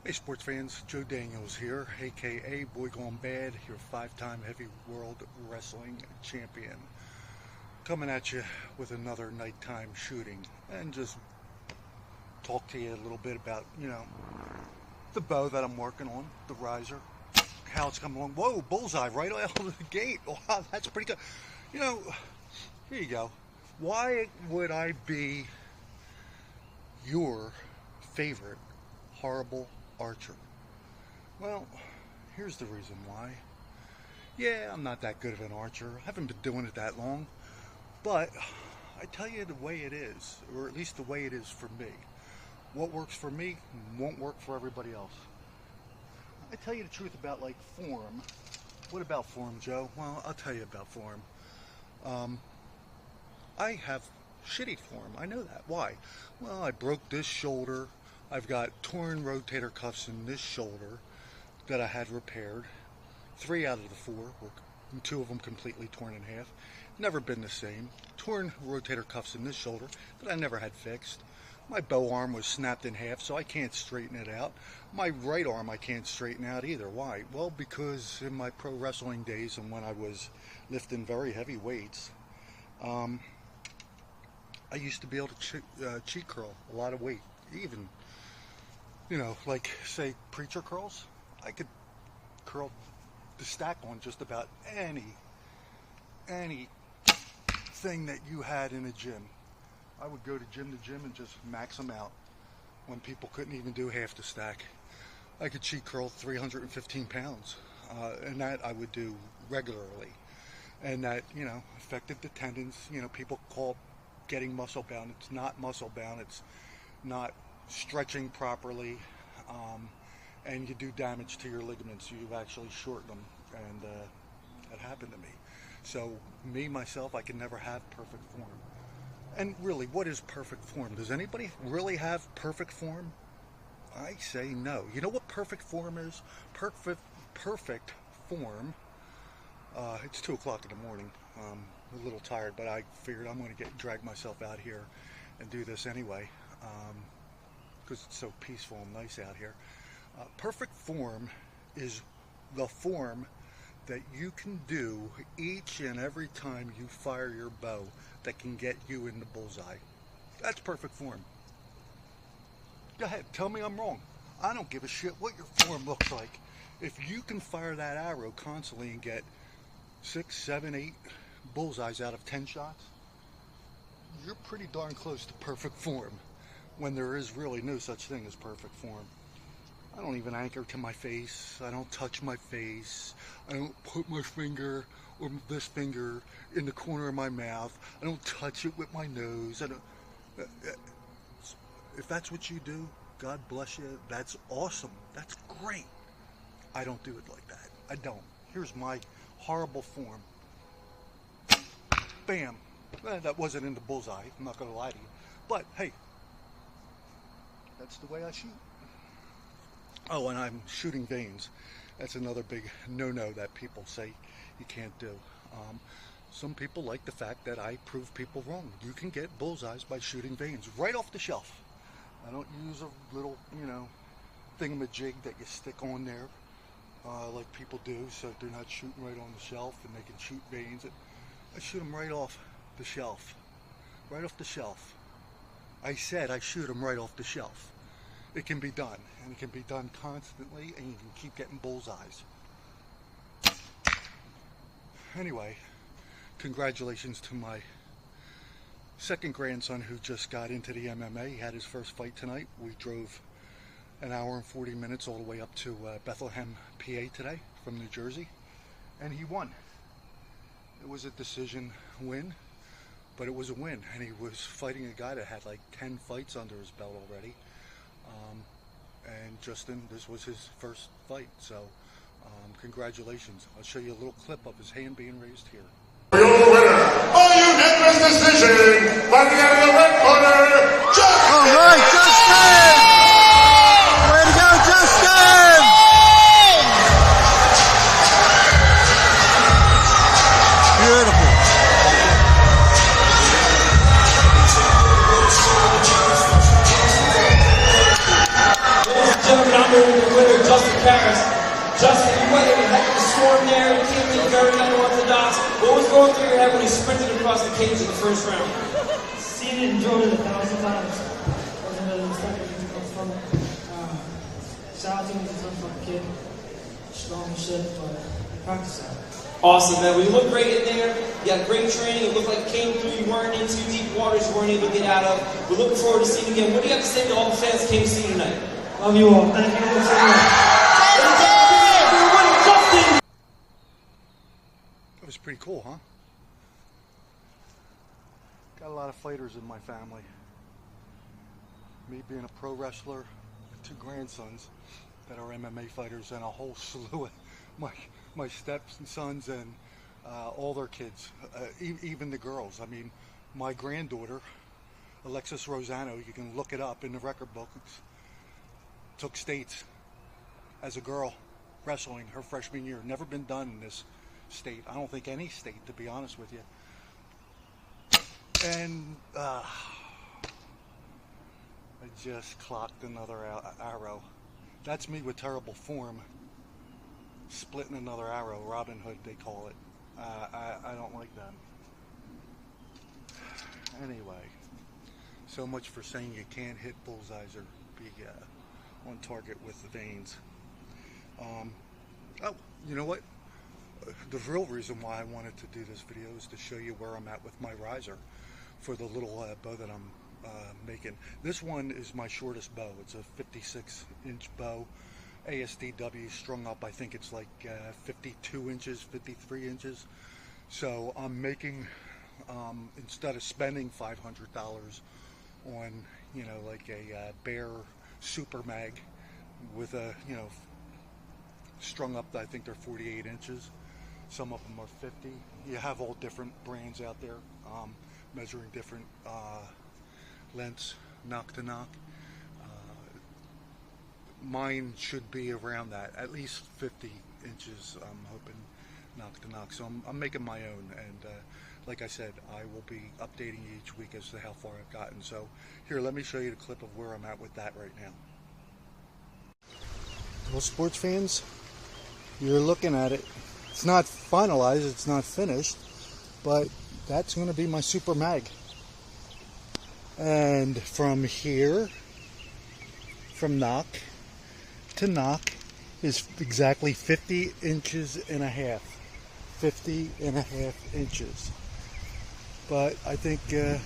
Hey sports fans, Joe Daniels here, aka Boy Gone Bad, your 5-time heavy world wrestling champion. Coming at you with another nighttime shooting and just talk to you a little bit about, the bow that I'm working on, the riser, how it's coming along. Whoa, bullseye right out of the gate. Wow, that's pretty good. Here you go. Why would I be your favorite horrible archer? Well, here's the reason why. Yeah, I'm not that good of an archer. I haven't been doing it that long. But I tell you the way it is, or at least the way it is for me. What works for me won't work for everybody else. I tell you the truth about form. What about form, Joe? Well, I'll tell you about form. I have shitty form. I know that. Why? Well, I broke this shoulder. I've got torn rotator cuffs in this shoulder that I had repaired. 3 out of the 4 were, 2 of them completely torn in half. Never been the same. Torn rotator cuffs in this shoulder that I never had fixed. My bow arm was snapped in half, so I can't straighten it out. My right arm I can't straighten out either. Why? Well, because in my pro wrestling days and when I was lifting very heavy weights, I used to be able to cheat curl a lot of weight. Even, say preacher curls, I could curl the stack on just about any thing that you had in a gym. I would go to gym and just max them out when people couldn't even do half the stack. I could cheat curl 315 pounds, and that I would do regularly. And that, affected the tendons. People call getting muscle bound. It's not muscle bound. It's not stretching properly, and you do damage to your ligaments. You actually shorten them, and that happened to me. So myself, I can never have perfect form. And really, what is perfect form? Does anybody really have perfect form? I say no. You know what perfect form is? Perfect form. It's 2 o'clock in the morning. I'm a little tired, but I figured I'm going to drag myself out here and do this anyway, because it's so peaceful and nice out here. Perfect form is the form that you can do each and every time you fire your bow that can get you in the bullseye. That's perfect form. Go ahead, tell me I'm wrong. I don't give a shit what your form looks like. If you can fire that arrow constantly and get 6, 7, 8 bullseyes out of 10 shots, you're pretty darn close to perfect form, when there is really no such thing as perfect form. I don't even anchor to my face. I don't touch my face. I don't put my finger or this finger in the corner of my mouth. I don't touch it with my nose. If that's what you do, God bless you. That's awesome. That's great. I don't do it like that. I don't. Here's my horrible form. Bam. That wasn't in the bullseye. I'm not going to lie to you. But, hey, that's the way I shoot. Oh, and I'm shooting veins. That's another big no-no that people say you can't do. Some people like the fact that I prove people wrong. You can get bullseyes by shooting veins right off the shelf. I don't use a little, thingamajig that you stick on there like people do, so they're not shooting right on the shelf and they can shoot veins. I shoot them right off the shelf. Right off the shelf. I said I shoot them right off the shelf. It can be done, and it can be done constantly, and you can keep getting bullseyes. Anyway, congratulations to my second grandson who just got into the MMA. He had his first fight tonight. We drove an hour and 40 minutes all the way up to Bethlehem, PA today from New Jersey, and he won. It was a decision win, but it was a win, and he was fighting a guy that had 10 fights under his belt already. And Justin, this was his first fight, so congratulations. I'll show you a little clip of his hand being raised here. Your winner, all unanimous decision, fighting out of the red corner, Justin! All right, Justin! Way to go, Justin! Beautiful. Gentlemen, the winner, Justin Paris. Justin, you went in a heck of a storm there. You came in very unorthodox. What was going through your head when you sprinted across the cage in the first round? Seen it and drove it 1,000 times. Wasn't really expecting it to come from it. Shout out to him, he's a tough fucking kid. Strong as shit, but I practice that. Awesome, man. Well, you look great in there. You got great training. It looked like you came through. You weren't in too deep waters you weren't able to get out of. We're looking forward to seeing you again. What do you have to say to all the fans that came to see you tonight? Love you all. Thank you for listening. It was pretty cool, huh? Got a lot of fighters in my family. Me being a pro wrestler, 2 grandsons that are MMA fighters, and a whole slew of my stepsons and all their kids, even the girls. I mean, my granddaughter, Alexis Rosano, you can look it up in the record books, took states as a girl wrestling her freshman year. Never been done in this state. I don't think any state, to be honest with you. And I just clocked another arrow. That's me with terrible form. Splitting another arrow, Robin Hood they call it. I don't like that. Anyway, so much for saying you can't hit bullseyes or be on target with the veins. Oh, you know what? The real reason why I wanted to do this video is to show you where I'm at with my riser for the little bow that I'm making. This one is my shortest bow. It's a 56-inch bow, ASDW, strung up. I think it's like 52 inches, 53 inches. So I'm making, instead of spending $500 on, you know, like a Bear Super Mag with a, you know, strung up, I think they're 48 inches. Some of them are 50. You have all different brands out there, measuring different lengths, knock to knock. Mine should be around that, at least 50 inches, I'm hoping, knock to knock. So I'm making my own, and like I said, I will be updating you each week as to how far I've gotten. So here, let me show you the clip of where I'm at with that right now. Well, sports fans, you're looking at it. It's not finalized, it's not finished, but that's going to be my Super Mag. And from here, from knock to knock, is exactly 50 inches and a half. 50 and a half inches. But I think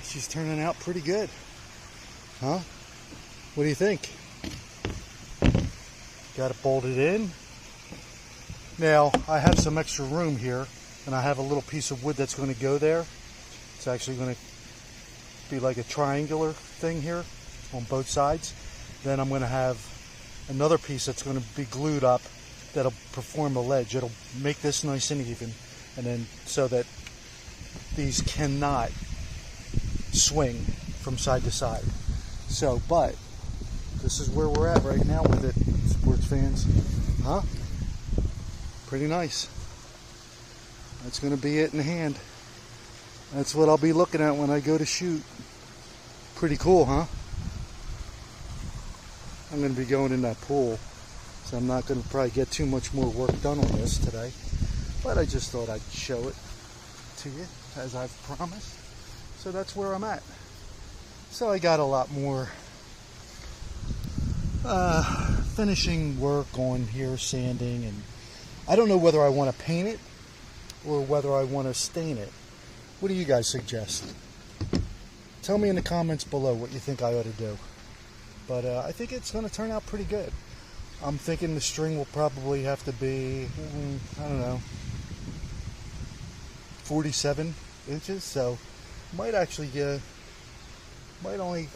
she's turning out pretty good. Huh? What do you think? Got it bolted in. Now, I have some extra room here, and I have a little piece of wood that's going to go there. It's actually going to be like a triangular thing here on both sides. Then I'm going to have another piece that's going to be glued up that'll perform a ledge. It'll make this nice and even, and then so that these cannot swing from side to side. So, but this is where we're at right now with it, sports fans. Huh? Pretty nice. That's going to be it in hand. That's what I'll be looking at when I go to shoot. Pretty cool, huh? I'm going to be going in that pool, so I'm not going to probably get too much more work done on this today. But I just thought I'd show it to you, as I've promised. So that's where I'm at. So I got a lot more finishing work on here, sanding, and I don't know whether I want to paint it or whether I want to stain it. What do you guys suggest? Tell me in the comments below what you think I ought to do. But I think it's going to turn out pretty good. I'm thinking the string will probably have to be, I don't know, 47 inches. So might actually might only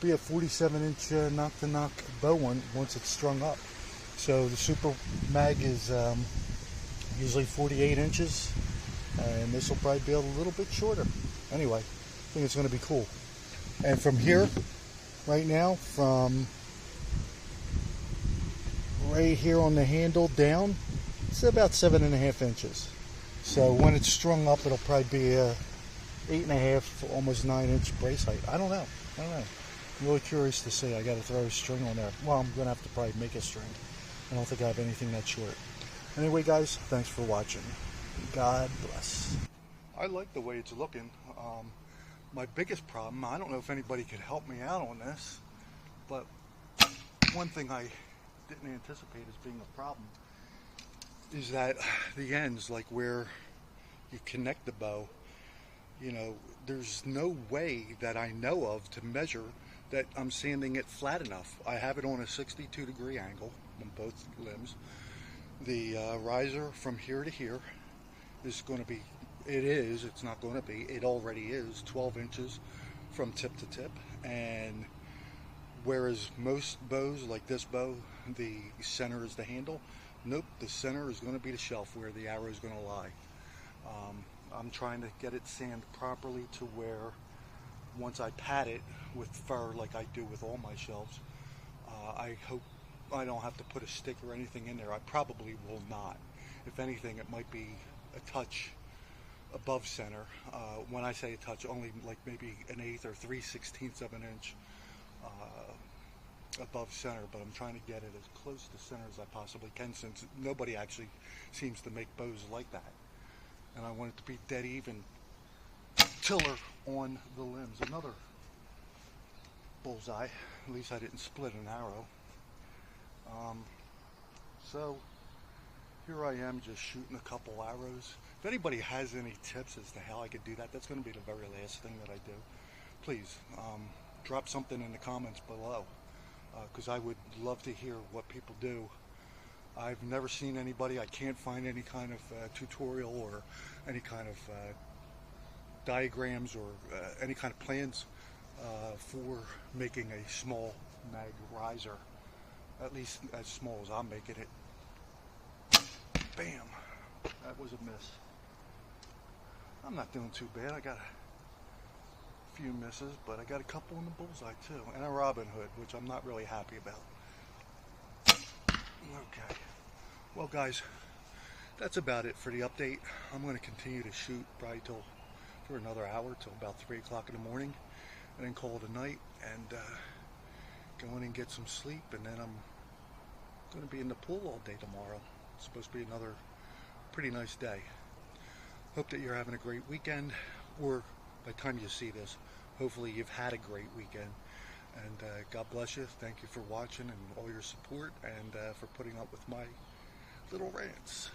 be a 47-inch knock-to-knock bow one once it's strung up. So the Super Mag is usually 48 inches, and this will probably be a little bit shorter. Anyway, I think it's going to be cool. And from here, right now, from right here on the handle down, it's about 7.5 inches. So when it's strung up, it'll probably be a 8.5, almost 9-inch brace height. I don't know. I'm really curious to see. I got to throw a string on there. Well, I'm going to have to probably make a string. I don't think I have anything that short. Anyway, guys, thanks for watching. God bless. I like the way it's looking. My biggest problem, I don't know if anybody could help me out on this, but one thing I didn't anticipate as being a problem is that the ends, like where you connect the bow, you know, there's no way that I know of to measure that I'm sanding it flat enough. I have it on a 62-degree angle on both limbs. The riser from here to here is going to be, it's not going to be, it already is 12 inches from tip to tip. And whereas most bows, like this bow, the center is the handle, nope, the center is going to be the shelf where the arrow is going to lie. I'm trying to get it sanded properly to where once I pat it with fur like I do with all my shelves, I hope I don't have to put a stick or anything in there. I probably will not. If anything, it might be a touch above center. When I say a touch, only like maybe an eighth or 3/16 of an inch above center, but I'm trying to get it as close to center as I possibly can, since nobody actually seems to make bows like that. And I want it to be dead even tiller on the limbs. Another bullseye. At least I didn't split an arrow. So here I am just shooting a couple arrows. If anybody has any tips as to how I could do that, that's going to be the very last thing that I do. Please drop something in the comments below, because I would love to hear what people do. I've never seen anybody, I can't find any kind of tutorial or any kind of diagrams or any kind of plans for making a small mag riser, at least as small as I'm making it. Bam! That was a miss. I'm not doing too bad. I got a few misses, but I got a couple in the bullseye too, and a Robin Hood, which I'm not really happy about. Okay, well guys, that's about it for the update. I'm going to continue to shoot probably for another hour till about 3 o'clock in the morning, and then call it a night and go in and get some sleep, and then I'm going to be in the pool all day tomorrow. It's supposed to be another pretty nice day. Hope that you're having a great weekend, or by the time you see this, hopefully you've had a great weekend. And God bless you. Thank you for watching and all your support, and for putting up with my little rants.